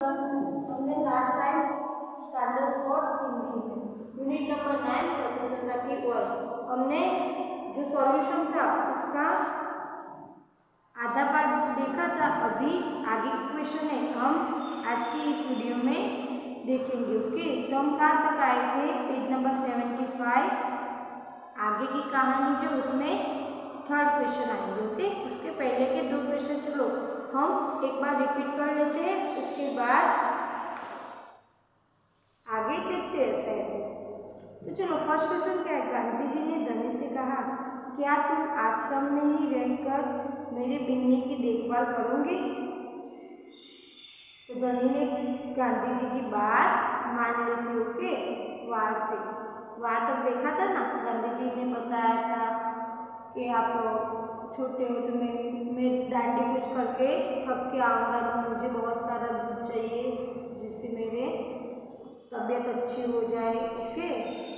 हमने last time standard 4 Hindi में unit number 9 स्वतंत्रता की ओर हमने जो सॉल्यूशन था उसका आधा पार्ट देखा था। अभी आगे की क्वेश्चन है हम आज की इस वीडियो में देखेंगे। ओके, तो हम कहाँ तक आए थे? पेज नंबर 75 आगे की कहानी जो उसमें थर्ड क्वेश्चन आएंगे। ओके, उसके पहले के दो क्वेश्चन चलो हम एक बार रिपीट कर लेते हैं, उसके बाद आगे देखते हैं सेकंड। तो चलो फर्स्ट क्वेश्चन क्या है? गांधी जी ने धनी से कहा, क्या तुम आश्रम में ही रहकर मेरे बिन्नी की देखभाल करोगे? तो धनी ने गांधी जी की बात मान ली थी। ओके, वहां तक देखा था ना। गांधी जी ने बताया था कि आप छोटे हो तो मैं डांडी कुछ करके थक के आऊँगा, तो मुझे बहुत सारा दूध चाहिए जिससे मेरे तबीयत अच्छी हो जाए। ओके,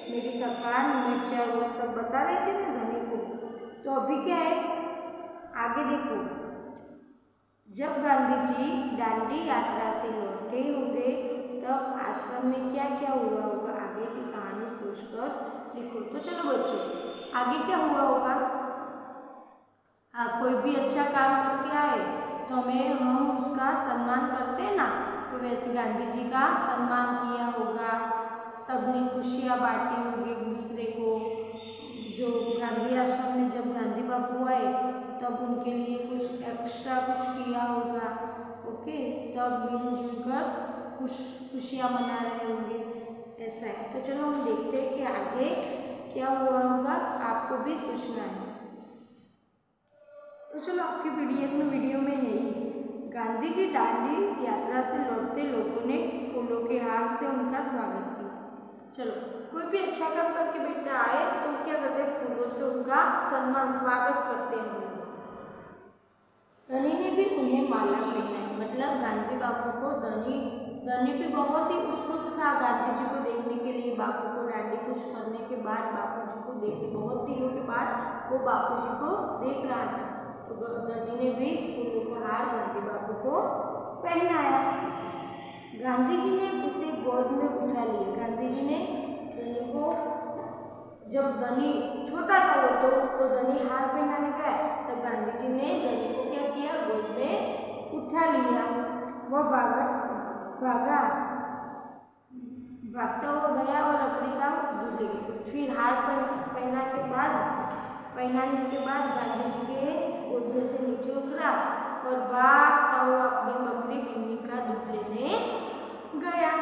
मेरी थकान मिट जाए, वो सब बता रहे थे ना धनी को। तो अभी क्या है, आगे देखो। जब गांधी जी दांडी यात्रा से लौटे होंगे तब आश्रम में क्या क्या हुआ होगा, आगे की कहानी सोचकर लिखो। तो चलो बच्चों, आगे क्या हुआ होगा? कोई भी अच्छा काम करके आए तो हम उसका सम्मान करते हैं ना, तो वैसे गांधी जी का सम्मान किया होगा। सबने खुशियाँ बांटी होगी एक दूसरे को। जो गांधी आश्रम में जब गांधी बापू आए तब उनके लिए कुछ एक्स्ट्रा कुछ किया होगा। ओके, सब मिलजुल कर खुशियाँ मना रहे होंगे, ऐसा है। तो चलो हम देखते हैं कि आगे क्या हुआ होगा, आपको भी सोचना है। तो चलो आपकी वीडियो में है ही। गांधी जी दांडी यात्रा से लौटते लोगों ने फूलों के हार से उनका स्वागत किया। चलो, कोई भी अच्छा काम करके बेटा आए तो क्या करते हैं? फूलों से उनका सम्मान स्वागत करते हैं। धनी ने भी उन्हें माला पहनाई, मतलब गांधी बापू को धनी भी बहुत ही उत्सुक था गांधी जी को देखने के लिए। बापू को दांडी कुछ करने के बाद बापू जी को देख, बहुत दिनों के बाद वो बापू जी को देख रहा था। तो धनी ने भी फूलों का हार गांधी बापू को पहनाया। गांधी जी ने उसे गोद में उठा लिया। गांधी जी ने धनी को, जब धनी छोटा था वो तो धनी हार पहनाने गया, तब गांधी जी ने धनी को क्या किया? गोद में उठा लिया। वह भागता हुआ गया और लकड़ी का दूध ले गया। फिर हार पहनाने के बाद गांधी जी के गोद में से नीचे उतरा और भागता हुआ अपनी बकरी बिन्नी का दूध लेने गया।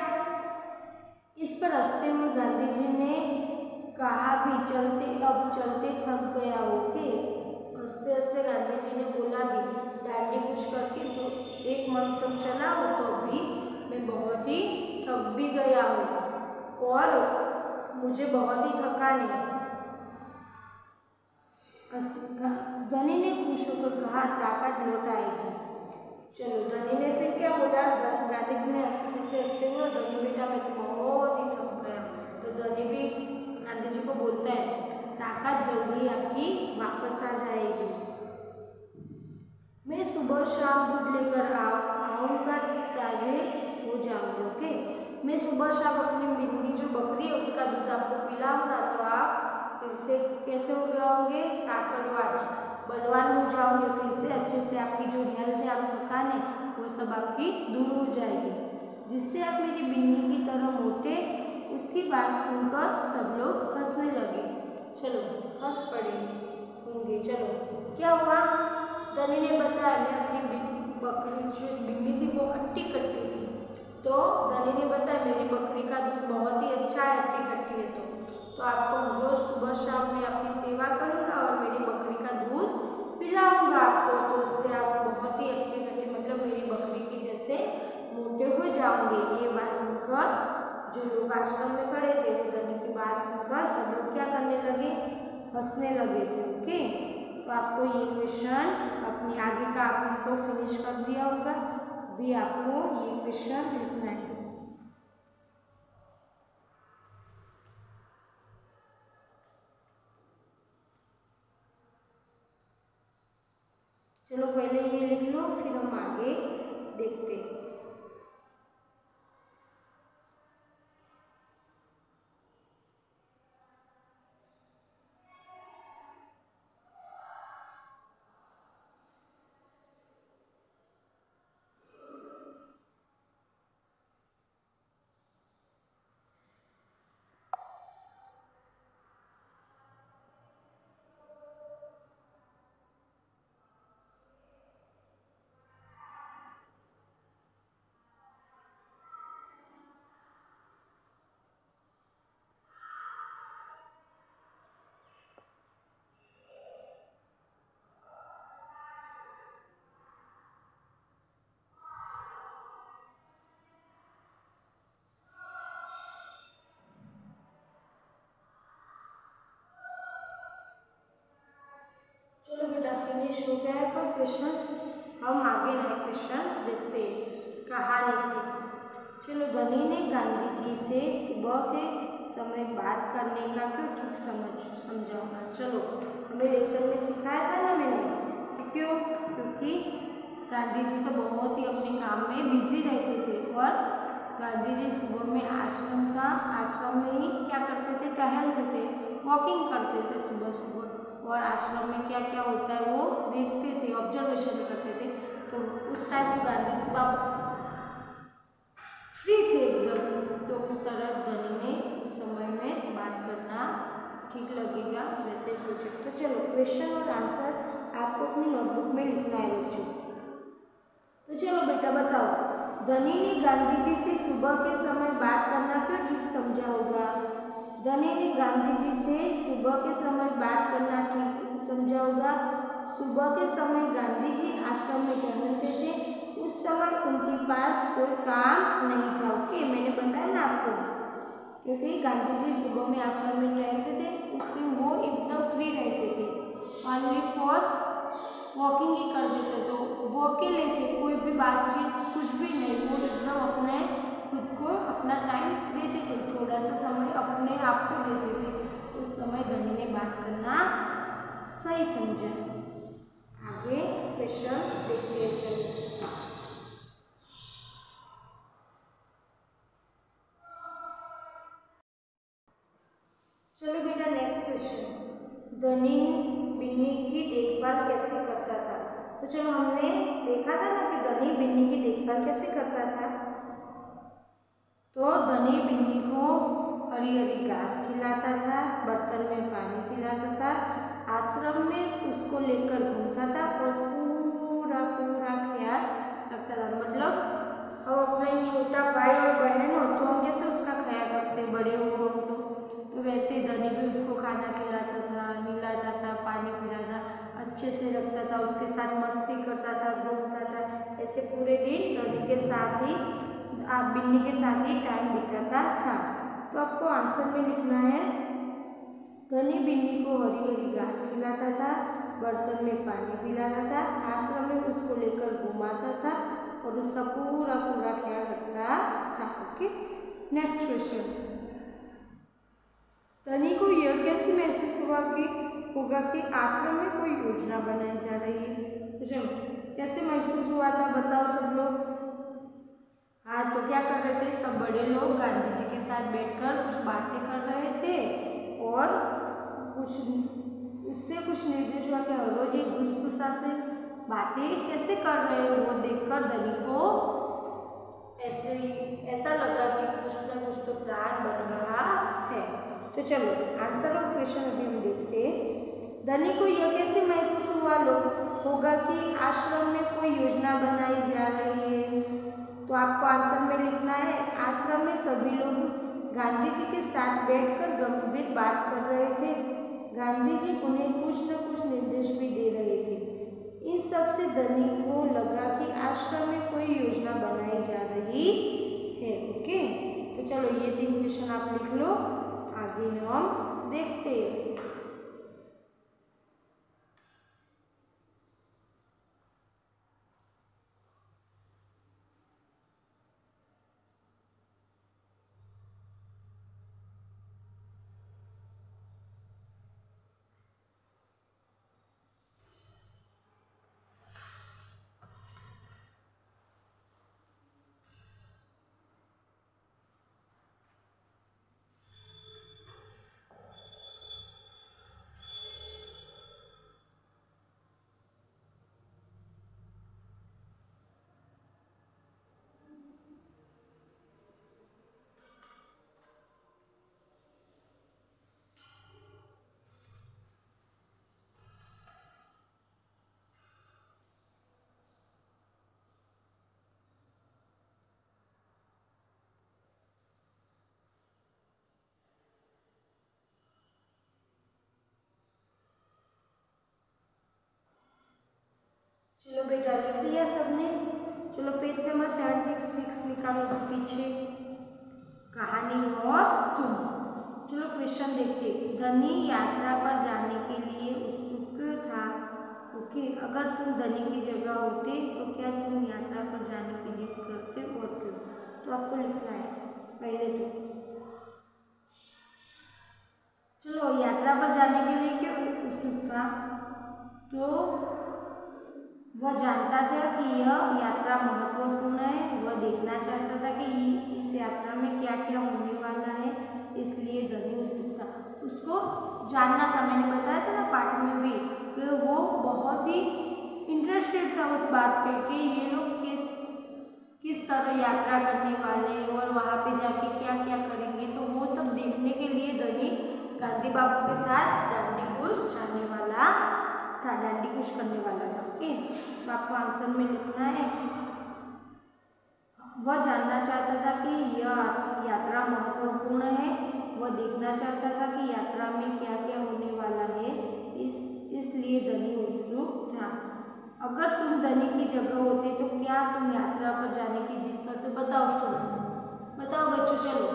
इस पर हंसते हुए गांधी जी ने कहा भी, अब चलते थक गया हो के। हंसते हंसते गांधी जी ने बोला भी, दांडी कुछ करके तो एक मंथ तक चला हो तो अभी मैं बहुत ही थक भी गया हूँ और मुझे बहुत ही थकान है। धनी ने खुश होकर कहा, ताकत लौट आएगी। चलो, धनी ने फिर क्या बोला? गांधी जी ने हंसते हुए, धनी बेटा मैं तो बहुत ही थक गया। तो धनी भी गांधी जी को बोलता है, ताकत जल्दी आपकी वापस आ जाएगी। मैं सुबह शाम दूध लेकर आऊँगा, ताजे हो जाऊंगे। ओके, मैं सुबह शाम अपनी बिन्नी जो बकरी है उसका दूध आपको पिलाऊंगा, तो आप फिर से कैसे हो जाओगे? ताकतवर, बलवान हो जाओगे। फिर से अच्छे से आपकी जो हेल्थ है, आप थकान है, वो सब आपकी दूर हो जाएगी, जिससे आप मेरी बिन्नी की तरह मोटे। उसकी बात सुनकर सब लोग हंसने लगे। चलो, हंस पड़े होंगे। चलो, क्या हुआ? धनी ने बताया, मैं अपनी बकरी जो बिन्नी थी वो हट्टी कट्टी थी, तो धनी ने बताया मेरी बकरी का दूध बहुत ही अच्छा है, हट्टी कट्टी है, तो आपको रोज सुबह शाम में आपकी सेवा करूँगा और मेरी बकरी का दूध पिलाऊंगा आपको, तो उससे आप बहुत ही हट्टी कट्टी, मतलब मेरी बकरी की जैसे मोटे हो जाओगे। ये बात सुनकर जो लोग आश्रम में खड़े थे वो धनी की बात सुनकर सब लोग क्या करने लगे? हंसने लगे थे। ओके, तो आपको ये क्वेश्चन अपनी आगे का आपने तो फिनिश कर दिया होगा, भी आपको ये क्वेश्चन लिखना है। चलो पहले ये लिख लो, फिर हम आगे देखते हैं। फिनिश हो गया है। पर क्वेश्चन हम आगे नए क्वेश्चन देखते हैं कहानी से। चलो, धनी ने गांधी जी से सुबह के समय बात करने का क्यों ठीक समझाऊंगा। चलो, हमें लेसन में सिखाया था ना मैंने कि क्यों, क्योंकि गांधी जी तो बहुत ही अपने काम में बिजी रहते थे और गांधी जी सुबह में आश्रम में ही क्या करते थे, टहलते थे, वॉकिंग करते थे सुबह सुबह, और आश्रम में क्या क्या होता है वो देखते थे, ऑब्जर्वेशन करते थे। तो उस टाइम में गांधी जी बाबा फ्री थे एकदम, तो उस तरह धनी ने उस समय में बात करना ठीक लगेगा वैसे सोचे। तो चलो, क्वेश्चन और आंसर आपको अपनी नोटबुक में लिखना है बच्चों। तो चलो बेटा बताओ, धनी ने गांधी जी से सुबह के समय बात करना क्यों ठीक समझा होगा। धनी ने गांधी जी से सुबह के समय बात करना ठीक समझा होगा। सुबह के समय गांधी जी आश्रम में टहलते थे, उस समय उनके पास कोई काम नहीं था। ओके, मैंने बताया ना आपको, क्योंकि गांधी जी सुबह में आश्रम में टहलते थे, उस दिन वो एकदम फ्री रहते थे, ओनली फॉर वॉकिंग ही कर देते, तो वो अकेले थे, कोई भी बातचीत कुछ भी नहीं, वो एकदम अपने खुद को अपना टाइम देते थे, थोड़ा सा समय अपने आप को देते थे। उस समय धनी ने बात करना सही समझा। आगे क्वेश्चन देखते हैं। चलो बेटा, नेक्स्ट क्वेश्चन, धनी बिन्नी की देखभाल कैसे करता था। तो चलो, हमने देखा था ना कि धनी बिन्नी की देखभाल कैसे करता था। तो धनी बिन्नी को हरी हरी घास खिलाता था, बर्तन में पानी पिलाता था, आश्रम में उसको लेकर घूमता था और पूरा पूरा ख्याल रखता था। मतलब हम अपना छोटा भाई और बहन हो तो हम कैसे उसका ख्याल रखते, बड़े हो हम तो वैसे धनी भी उसको खाना खिलाता था, नहलाता था, पानी पिलाता, अच्छे से रखता था, उसके साथ मस्ती करता था, घूमता था। ऐसे पूरे दिन धनी के साथ ही, बिन्नी के साथ ही टाइम बिताता था। तो आपको आंसर में लिखना है, धनी बिन्नी को हरी हरी घास खिलाता था, बर्तन में पानी पिलाता था, आश्रम में उसको लेकर घुमाता था और उसका पूरा पूरा ख्याल रखता था। ओके, नेक्स्ट क्वेश्चन, धनी को यह कैसे महसूस होगा कि आश्रम में कोई योजना बनाई जा रही है। तो चलो, कैसे महसूस हुआ था बताओ सब लोग। हाँ, तो क्या कर रहे थे, सब बड़े लोग गांधी जी के साथ बैठकर कुछ बातें कर रहे थे और उससे कुछ निर्देश हुआ कि हर रोज एक गुस्सा से बातें कैसे कर रहे हैं, वो देखकर धनी को ऐसा लगा कि कुछ ना कुछ तो प्लान बन रहा है। तो चलो, आंसर ऑफ क्वेश्चन अभी हम देखते हैं। धनी को यह कैसे महसूस होगा कि आश्रम में कोई योजना बनाई जा रही है। तो आपको आंसर में लिखना है, आश्रम में सभी लोग गांधी जी के साथ बैठकर गंभीर बात कर रहे थे। गांधी जी उन्हें कुछ न कुछ निर्देश भी दे रहे थे। इन सब से धनी को लगा कि आश्रम में कोई योजना बनाई जा रही है। ओके, तो चलो, ये 3 क्वेश्चन आप लिख लो, आगे हम देखते हैं। चलो बेटा, लिख लिया सबने। चलो, पेज नंबर 76 निकालो पीछे, कहानी और तुम। चलो, क्वेश्चन देखते। धनी यात्रा पर जाने के लिए उत्सुक था। ओके, अगर तुम धनी की जगह होते तो क्या तुम यात्रा पर जाने की जिद करते और क्यों? तो आपको लिखना है पहले तो। चलो, यात्रा पर जाने के लिए क्यों उत्सुक था? तो वह जानता था कि यह यात्रा महत्वपूर्ण है, वह देखना चाहता था कि इस यात्रा में क्या क्या होने वाला है, इसलिए धनी उत्सुक था। उसको जानना था, मैंने बताया था ना पाठ में भी कि वो बहुत ही इंटरेस्टेड था उस बात पे कि ये लोग किस तरह यात्रा करने वाले हैं और वहाँ पे जाके क्या क्या करेंगे। तो वो सब देखने के लिए धनी गांधी बाबू के साथ दांडी कूच जाने वाला था, दांडी कूच करने वाला था। ओके, तो आपको आंसर में लिखना है, वह जानना चाहता था कि यह यात्रा महत्वपूर्ण है, वह देखना चाहता था कि यात्रा में क्या क्या होने वाला है, इसलिए धनी उत्सुक था। अगर तुम धनी की जगह होते तो क्या तुम यात्रा पर जाने की जिद करते? बताओ स्टूडेंट, बताओ बच्चों। चलो,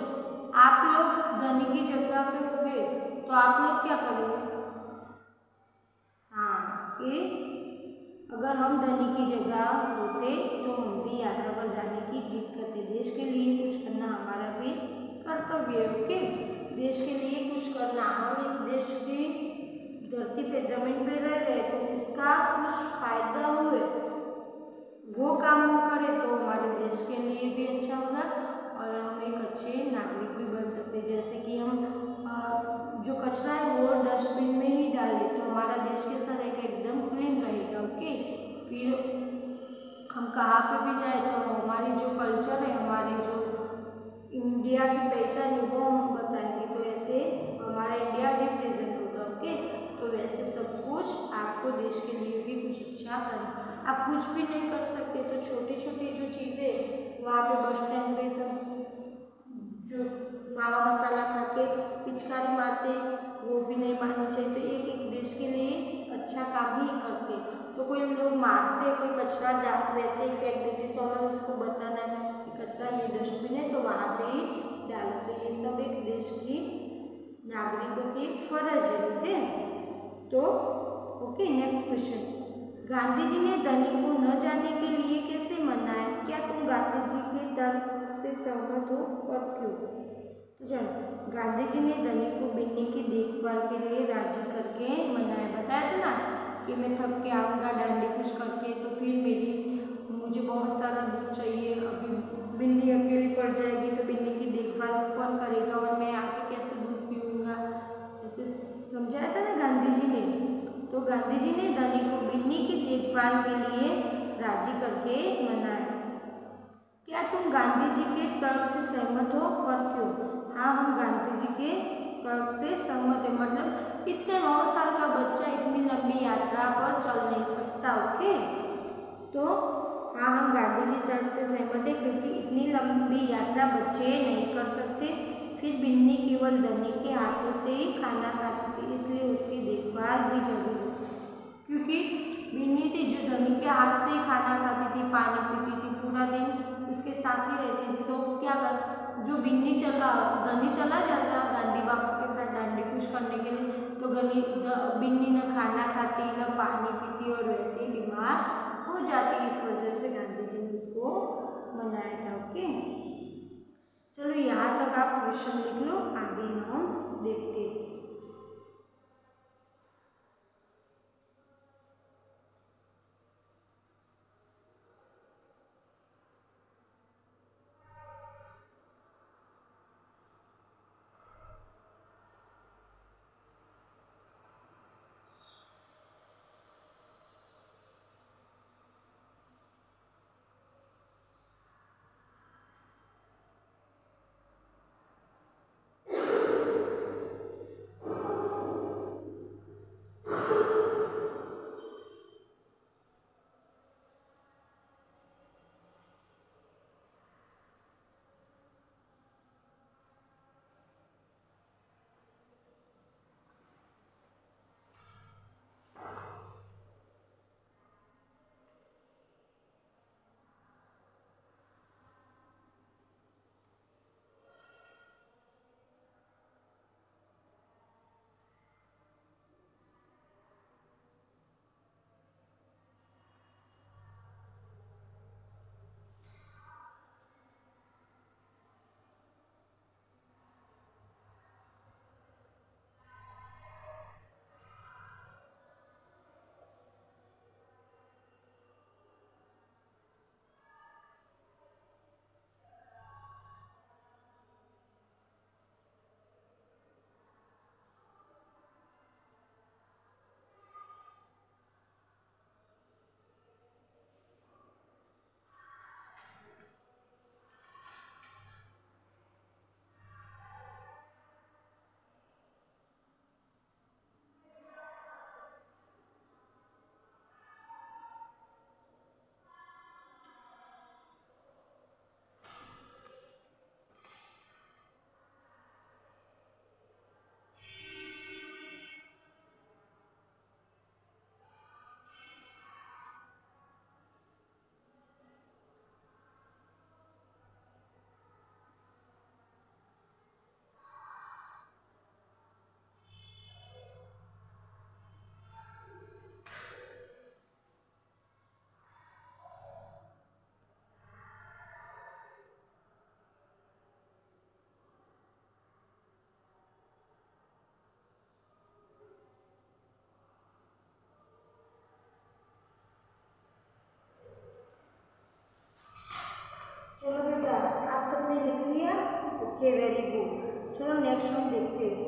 आप लोग धनी की जगह पे होंगे तो आप लोग क्या करेंगे? हाँ, कि अगर हम धनी की जगह होते तो हम भी यात्रा पर जाने की जिद करते। देश के लिए कुछ करना हमारा भी कर्तव्य है। ओके, देश के लिए कुछ करना, हम इस देश की धरती पे जमीन पे रह रहे तो उसका कुछ फायदा हुए, वो काम हम करें तो हमारे देश के लिए भी अच्छा होगा और हम एक अच्छे नागरिक भी बन सकते। जैसे कि हम जो कचरा है वो डस्टबिन में ही डालें तो हमारा देश कैसा रहेगा? एकदम क्लीन रहेगा। ओके, फिर हम कहाँ पे भी जाए तो हमारी जो कल्चर है, हमारी जो इंडिया की पहचान है वो हम बताएंगे, तो ऐसे हमारा इंडिया रिप्रेजेंट होगा। ओके, तो वैसे सब कुछ आपको देश के लिए भी कुछ अच्छा करना। आप कुछ भी नहीं कर सकते तो छोटी छोटी जो चीज़ें वहाँ पे बस स्टैंड पे सब जो मावा मसाला खा के पिचकारी मारते वो भी नहीं मारनी चाहिए। तो एक एक देश के लिए अच्छा काम ही करते। तो कोई लोग मारते, कोई कचरा वैसे ही फेंक देते तो हमें उनको बताना है कि कचरा ये डस्टबिन है तो वहाँ पे ही डालो। तो ये सब एक देश की नागरिकों की फर्ज है। ओके, तो okay, next question, Gandhi ji ने धनी को न जाने के लिए कैसे मनाया? क्या तुम गांधी जी के तर्क से सहमत हो और क्यों? तो चलो, गांधी जी ने धनी को बिन्नी की देखभाल के लिए राजी करके मनाया। बताया था ना कि मैं थक के आऊँगा दांडी कूच करके तो फिर मुझे बहुत सारा दूध चाहिए, अभी बिन्नी अकेली पड़ जाएगी तो बिन्नी की देखभाल कौन करेगा और मैं आके कैसे दूध पीऊँगा, ऐसे समझाया था ना गांधी जी ने। तो गांधी जी ने धनी को बिन्नी की देखभाल के लिए राजी करके मनाया। क्या तुम गांधी जी के तर्क से सहमत हो और क्यों? हाँ, हम गांधी जी के तर्क से सहमत है। मतलब इतने 9 साल का बच्चा इतनी लंबी यात्रा पर चल नहीं सकता। ओके, तो हाँ, हम गांधी जी तर्क से सहमत है क्योंकि इतनी लंबी यात्रा बच्चे नहीं कर सकते। फिर बिन्नी केवल धनी के हाथों से ही खाना खाती थी, इसलिए उसकी देखभाल भी जरूरी है। क्योंकि बिन्नी थी जो धनी के हाथ से ही खाना खाती थी, पानी पीती थी, पूरा दिन उसके साथ ही रहती थी। तो क्या कर, जो धनी चला जाता गांधी बापू के साथ दांडी कूच करने के लिए तो बिन्नी न खाना खाती न पानी पीती और वैसे ही बीमार हो जाती। इस वजह से गांधी जी ने उसको मनाया था। ओके, चलो यहाँ तक आप क्वेश्चन लिख लो, आगे हम देखते हैं। Okay, very good. चलो नेक्स्ट हम देखते हैं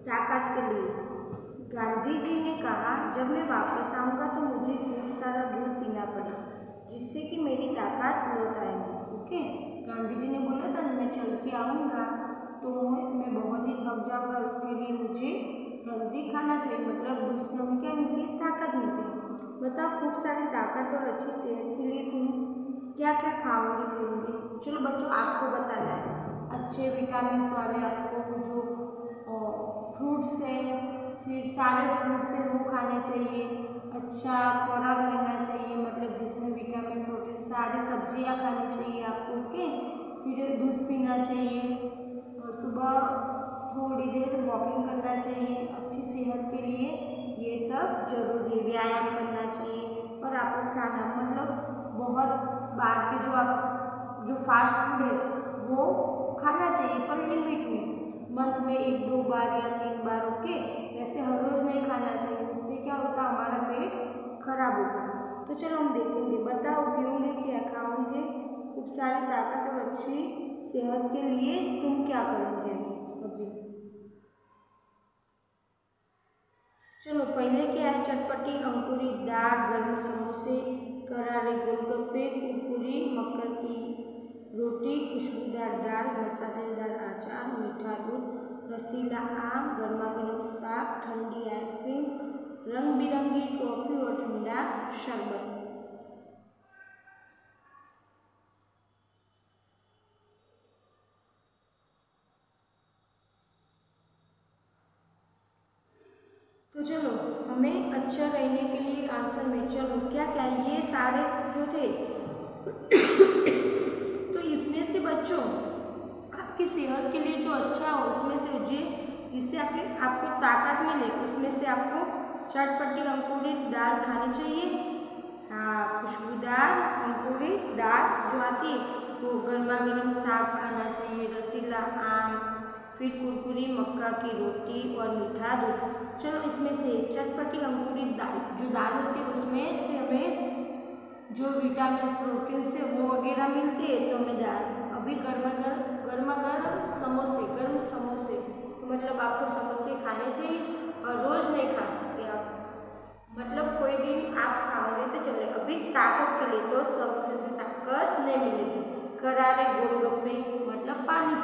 ताकत के लिए। गांधी जी ने कहा, जब मैं वापस आऊँगा तो मुझे खूब सारा दूध पीना पड़ेगा, जिससे कि मेरी ताकत लौट आएगी। ओके, गांधी जी ने बोला था मैं चल के आऊँगा तो मैं बहुत ही थक जाऊँगा, उसके लिए मुझे हेल्दी खाना चाहिए, मतलब दूध से हमें क्या मिलती है, ताकत मिलती है। बताओ खूब सारी ताकत और अच्छी सेहत के लिए तुम क्या क्या खाओगे पीओगे? चलो बच्चों, आपको बताना है। अच्छे विटामिन वाले आपको जो फ्रूट्स हैं, फिर सारे फ्रूट्स हैं वो खाने चाहिए। अच्छा खुराक लेना चाहिए, मतलब जिसमें विटामिन प्रोटीन, सारी सब्जियां खानी चाहिए आपको। ओके, फिर दूध पीना चाहिए और सुबह थोड़ी देर वॉकिंग करना चाहिए। अच्छी सेहत के लिए ये सब जरूरी है। व्यायाम करना चाहिए और आपको खाना, मतलब बहुत बाहर के जो फास्ट फूड है वो खाना चाहिए, पर लिमिट में। मंथ में 1-2 बार या 3 बार। ओके, वैसे हर रोज नहीं खाना चाहिए, इससे क्या होता है, हमारा पेट खराब होता है। तो चलो हम देखेंगे। बताओ पियोगे क्या, खाओगे खूब सारी ताकत और अच्छी सेहत के लिए तुम क्या करोगे अभी? चलो पहले क्या है, चटपटी अंकुरित दाल, गर्म समोसे, करारे गोलगप्पे, कुरकुरी मक्का की रोटी, खुशबूदार दाल, मसालेदार अचार, मीठा दूध, रसीला आम, गर्मा गर्म साग, ठंडी आइसक्रीम, रंग बिरंगी टॉफी और ठंडा शरबत। तो चलो हमें अच्छा रहने के लिए आंसर में, चलो क्या क्या ये सारे जो थे तो इसमें से बच्चों आपकी सेहत के लिए जो अच्छा हो उसमें से जिससे आपको ताकत मिले, उसमें से आपको चटपटी अंकुरित दाल खानी चाहिए। हाँ, खुशबूदार अंकुरित दाल जो आती है वो, गर्मा गर्म साग खाना चाहिए, रसीला आम, फिर कुरकुरी मक्का की रोटी और मीठा दूध। चलो इसमें से चटपटी अंकुरित दाल जो दाल होती है उसमें से हमें जो विटामिन प्रोटीन से वो वगैरह मिलते हैं, तो हमें दाल। अभी गर्मा गर्म समोसे, गर्म समोसे, तो मतलब आपको समोसे खाने चाहिए और रोज नहीं खा सकते आप, मतलब कोई दिन आप खाओगे तो चले। अभी ताकत के लिए तो समोसे से ताकत नहीं मिलेगी। करारे गोलगप्पे मतलब पानी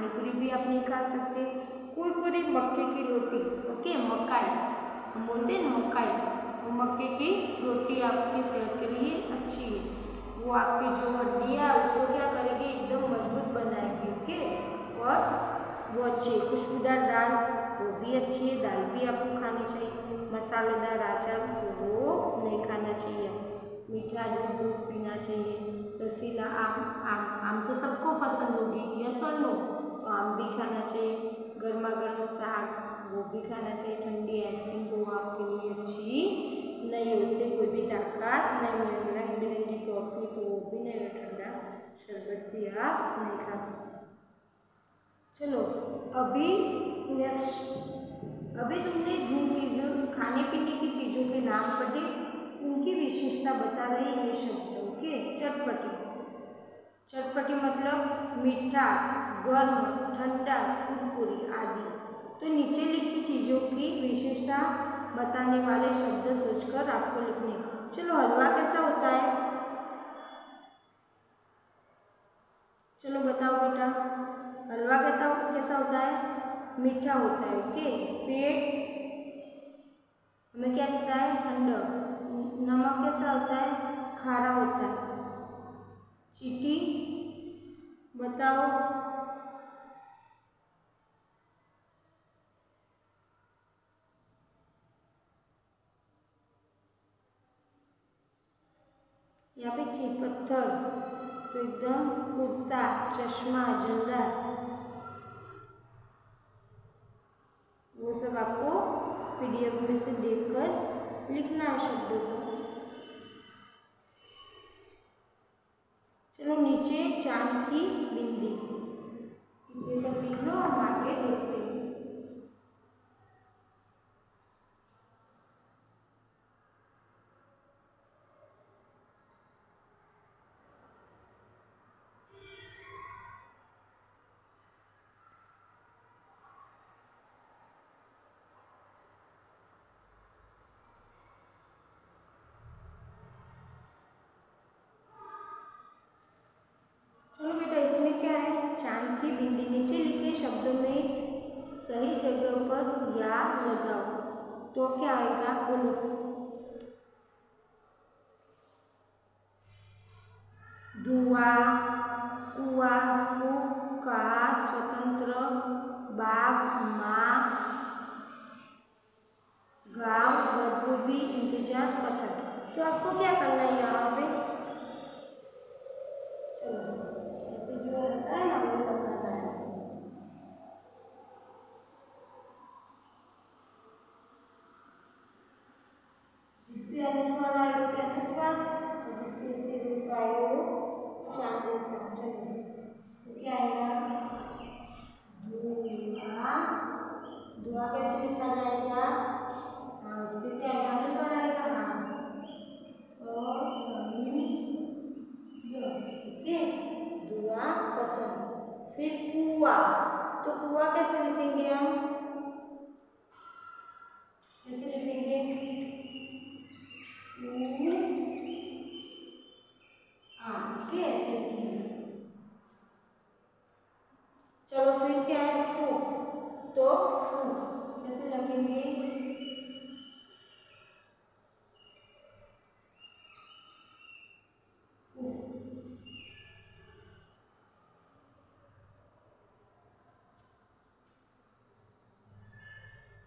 पूरी भी आप नहीं खा सकते। कुरकुरी मक्के की रोटी, ओके, मकाई हम बोलते हैं मकाई, वो मक्के की रोटी आपकी सेहत के लिए अच्छी है। वो आपकी जो हड्डियाँ है उसको क्या करेगी, एकदम मजबूत बनाएगी। ओके, और वो अच्छी है। खुशबूदार दाल वो भी अच्छी है, दाल भी आपको खानी चाहिए। मसालेदार अचार वो नहीं खाना चाहिए। मीठा दूध पीना चाहिए। रसीला आम तो सबको पसंद होगी, यस और नो, तो आम भी खाना चाहिए। गर्मा गर्म साग वो भी खाना चाहिए। ठंडी आइसक्रीम तो आपके लिए अच्छी नहीं है, उससे कोई भी ताकत नहीं मिलेगी। रंग बिरंगी कॉफ़ी तो वो भी नहीं है, ठंडा शरबत भी आप नहीं खा सकते। चलो अभी नेक्स्ट, अभी तुमने जिन चीज़ों खाने पीने की चीज़ों के नाम पढ़े उनकी विशेषता बता रही ये शब्द। ओके, चटपटी, चटपटी मतलब मीठा, गर्म, ठंडा, कुरकुरी आदि। तो नीचे लिखी चीज़ों की विशेषता बताने वाले शब्द सोचकर आपको लिखने। चलो हलवा कैसा होता है, चलो बताओ बेटा, हलवा कैसा होता है, मीठा होता है। ओके, पेट हमें क्या देता है, ठंडक। नमक कैसा होता है, खारा होता है। चीटी बताओ, यहाँ पे पत्थर तो एकदम कुर्ता, चश्मा, जंदा, वो सब आपको पीडीएफ में से देखकर लिखना है शब्दों को। चलो नीचे चांद की बिंदी, ये सब लिख लो, हम आगे देखते हैं। क्या है, चांद की बिंदी नीचे लिखे शब्दों में सही जगह पर या लगाओ। तो क्या आएगा, बोलो। धुआं, कुआं, फूक, कहा, स्वतंत्र, बाग, माँ, गांव, बदबूबी, इंतजार, पसंद। तो आपको क्या करना है यहाँ पे, चलो जो होता है ना वो बताना है। जिसके अनुस्वार आए उसके अनुस्वार, और जिसके से रूप आए वो शांति से। चलो तो क्या आएगा, धुआं। धुआं कैसे लिखा जाएगा, हाँ उस पर क्या आएगा, अनुस्वार आएगा, हाँ ओके, धुआं पसंद। फिर कुआं, तो कुआं कैसे लिखेंगे हम, कैसे लिखेंगे, ओके ऐसे लिखेंगे। चलो फिर क्या है, फूक, तो फूक कैसे लिखेंगे,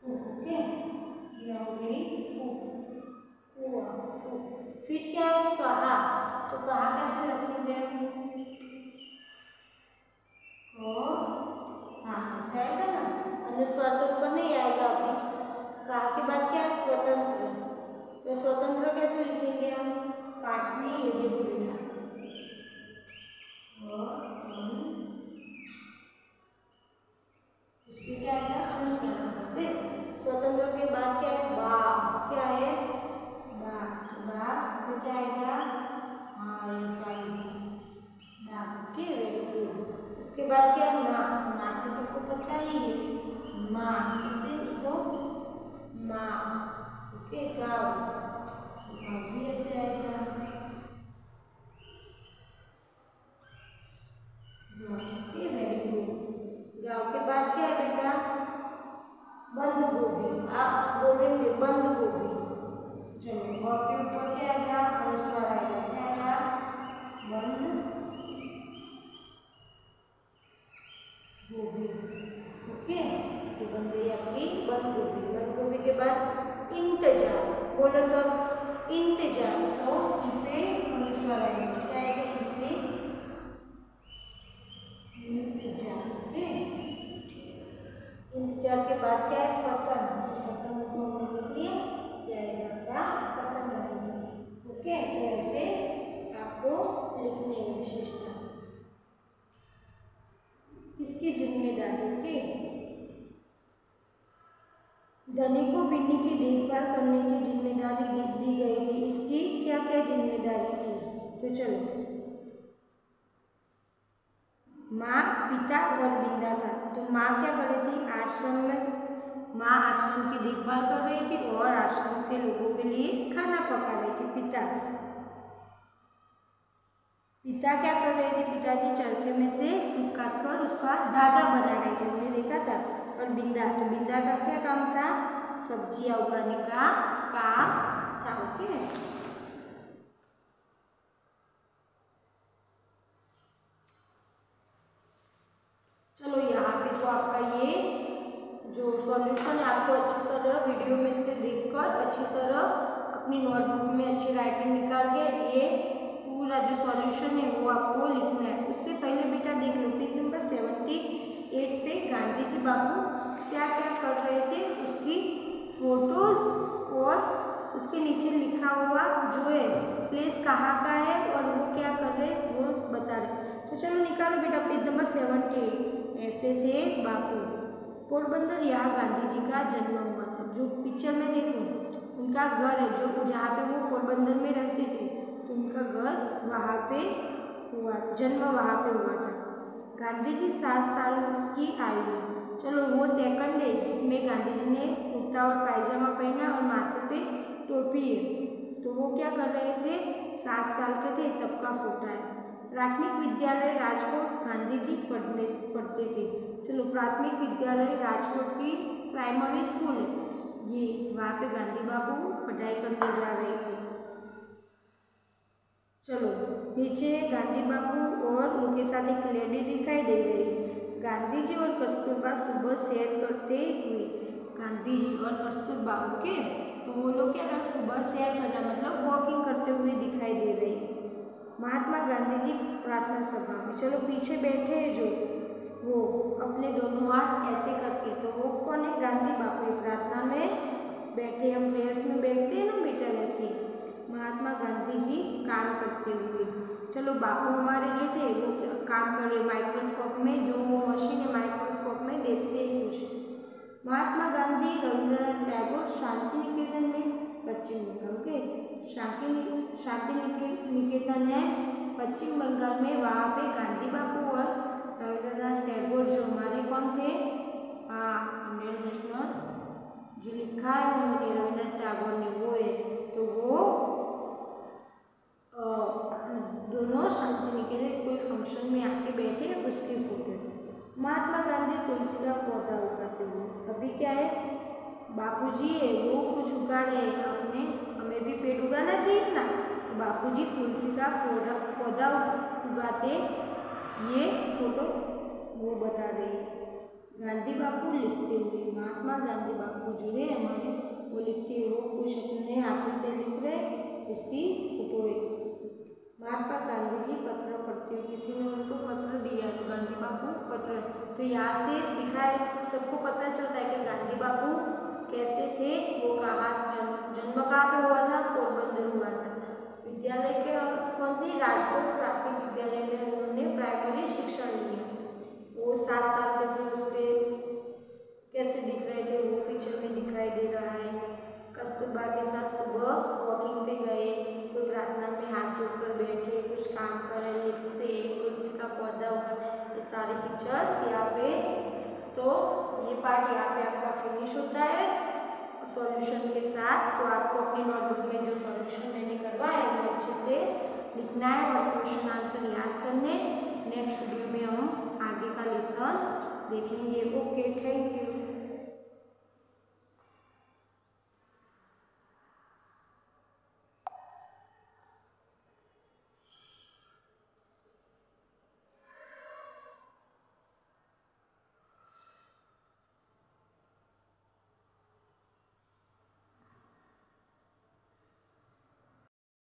ओके ये हो गई फूक, कुआं, फूक। फिर क्या है, कहा, तो कहा कैसे लिखेंगे, हाँ ऐसे आएगा ना, अनुस्वार तो ऊपर नहीं आएगा अभी। कहा के बाद क्या है, स्वतंत्र, तो स्वतंत्र कैसे लिखेंगे हम, काटनी है ये बोलना, उसके क्या आएगा, अनुस्वार। स्वतंत्र के बाद क्या है, बाघ, क्या है, बाघ, बाघ फिर क्या आएगा, हाँ ओके वेरी गुड। उसके बाद क्या है, माँ, माँ तो सबको पता ही है, माँ किसे, उसको माँ, ओके, गाँव, गाँव भी ऐसे आएगा, ओके वेरी गुड। गाँव के बाद क्या है बेटा, बंद गोभी, आप बोलेंगे बंद गोभी। चलो और के ऊपर क्या आएगा, अनुस्वार आएगा, क्या आएगा, बंद गोभी, ओके ये बन गई आपकी बंद गोभी। बंद गोभी के बाद इंतजार, बोलो सब, इंतजार, तो इसे अनुस्वार आएगा, क्या आएगा, इसे इंतजार, ओके। इंतजार के बाद क्या है, पसंद, पसंद को हमने लिख लिया, क्या आएगा आपका, पसंद आएगा, ओके। तो ऐसे आपको लिखनी है विशेषता, इसकी जिम्मेदारी, ओके। धनी को बिन्नी की देखभाल करने की जिम्मेदारी दी गई थी, इसकी क्या क्या जिम्मेदारी थी, तो चलो, माँ, पिता और बिंदा था। तो माँ क्या कर रही थी, आश्रम में, माँ आश्रम की देखभाल कर रही थी और आश्रम के लोगों के लिए खाना पका रही थी। पिता, पिता क्या कर रहे थे, पिताजी चरखे में से सूत काट कर उसका धागा बना रहे थे, हमने देखा था। और बिंदा, तो बिंदा का क्या काम था, सब्जियां उगाने का काम था, ओके। चलो यहाँ पे तो आपका ये जो सॉल्यूशन है आपको अच्छी तरह वीडियो में से देखकर अच्छी तरह अपनी नोटबुक में अच्छी राइटिंग निकाल के ये पूरा जो सॉल्यूशन है वो आपको लिखना है। उससे पहले बेटा देख लो पेज नंबर 78 पे गांधी जी बाबू क्या क्या कर रहे थे उसकी फोटोज और उसके नीचे लिखा हुआ जो है प्लेस कहाँ का है और वो क्या कर रहे वो बता रहे। तो चलो निकालो बेटा पेज नंबर 78। ऐसे थे बापू, पोरबंदर यहाँ गांधी जी का जन्म हुआ था। जो पिक्चर में देखो उनका घर है, जो जहाँ पे वो पोरबंदर में रहते थे तो उनका घर वहाँ पे हुआ, जन्म वहाँ पे हुआ था। गांधी जी 7 साल की आयु में, चलो वो सेकंड है जिसमें गांधी जी ने कुर्ता और पायजामा पहना और माथे पे टोपी है, तो वो क्या कर रहे थे, 7 साल के थे तब का फोटो है। प्राथमिक विद्यालय राजकोट, गांधी जी पढ़ते थे। चलो, प्राथमिक विद्यालय राजकोट की प्राइमरी स्कूल है, ये वहाँ पे गांधी बापू पढ़ाई करने जा रहे थे। चलो, नीचे गांधी बापू और उनके साथ एक लेडी दिखाई दे रही है। गांधी जी और कस्तूरबा सुबह सैर करते हुए, गांधी जी और कस्तूरबा ओके, तो वो लोग क्या कर सुबह सैर करना मतलब वॉकिंग करते हुए दिखाई दे रही है। महात्मा गांधी जी प्रार्थना सभा में, चलो पीछे बैठे हैं जो, वो अपने दोनों हाथ ऐसे करके, तो वो कौन है? गांधी बापू। प्रार्थना में बैठे, हम प्रेयर्स में बैठते हैं ना बेटा, ऐसे महात्मा गांधी जी काम करते हुए। चलो, बापू हमारे जो थे वो काम कर रहे माइक्रोस्कोप में, जो वो मशीन है माइक्रोस्कोप में देखते हैं कुछ। महात्मा गांधी रविंद्रनाथ टैगोर शांति निकेतन में पश्चिम बंगाल के, शांति निकेतन है पश्चिम बंगाल में, वहाँ पे गांधी बापू और रविंद्रनाथ टैगोर जो हमारे कौन थे, इंडियन नेशनल जो लिखा है उन्होंने रविंद्रनाथ टैगोर ने, वो है, तो वो दोनों शांति निकेतन कोई फंक्शन में आके बैठे उसकी फोटो। महात्मा गांधी तुलसी का पौधा उगाते हुए, अभी क्या है बापूजी है वो कुछ उगा रहे हैं, अपने हमें भी पेड़ उगाना चाहिए ना, तो बापूजी तुलसी का पौधा उगाते, ये फोटो वो बता रही है। गांधी बापू लिखते हुए, महात्मा गांधी बापू जो है हमारे वो लिखते हुए, वो कुछ अपने हाथों से लिख रहे, इसकी फोटो है। महात्मा गांधी जी पत्र पढ़ते हुए, किसी ने उनको पत्र दिया तो गांधी बापू पत्र, तो यहाँ से दिखा है, सबको पता चलता है कि गांधी बापू कैसे थे, वो कहाँ जन्म कहाँ पे हुआ था, पोरबंदर हुआ था। विद्यालय के कौन सी राजकोट प्राथमिक विद्यालय में उन्होंने प्राइमरी शिक्षा लिया। वो 7 साल के थे, उसके कैसे दिख रहे थे वो पिक्चर में दिखाई दे रहा है। कस्तूरबा के साथ सुबह वॉकिंग पे गए, कोई प्रार्थना में हाथ जोड़कर बैठे, कुछ काम कर रहे, लिखते, तुलसी का पौधा होगा, ये सारे पिक्चर्स यहाँ पे। तो ये पार्ट यहाँ पे आपका फिनिश होता है सॉल्यूशन के साथ। तो आपको अपनी नोटबुक में जो सॉल्यूशन मैंने करवाया है वो अच्छे से लिखना है और क्वेश्चन आंसर याद करने। नेक्स्ट वीडियो में हम आगे का लेसन देखेंगे। Okay, thank you.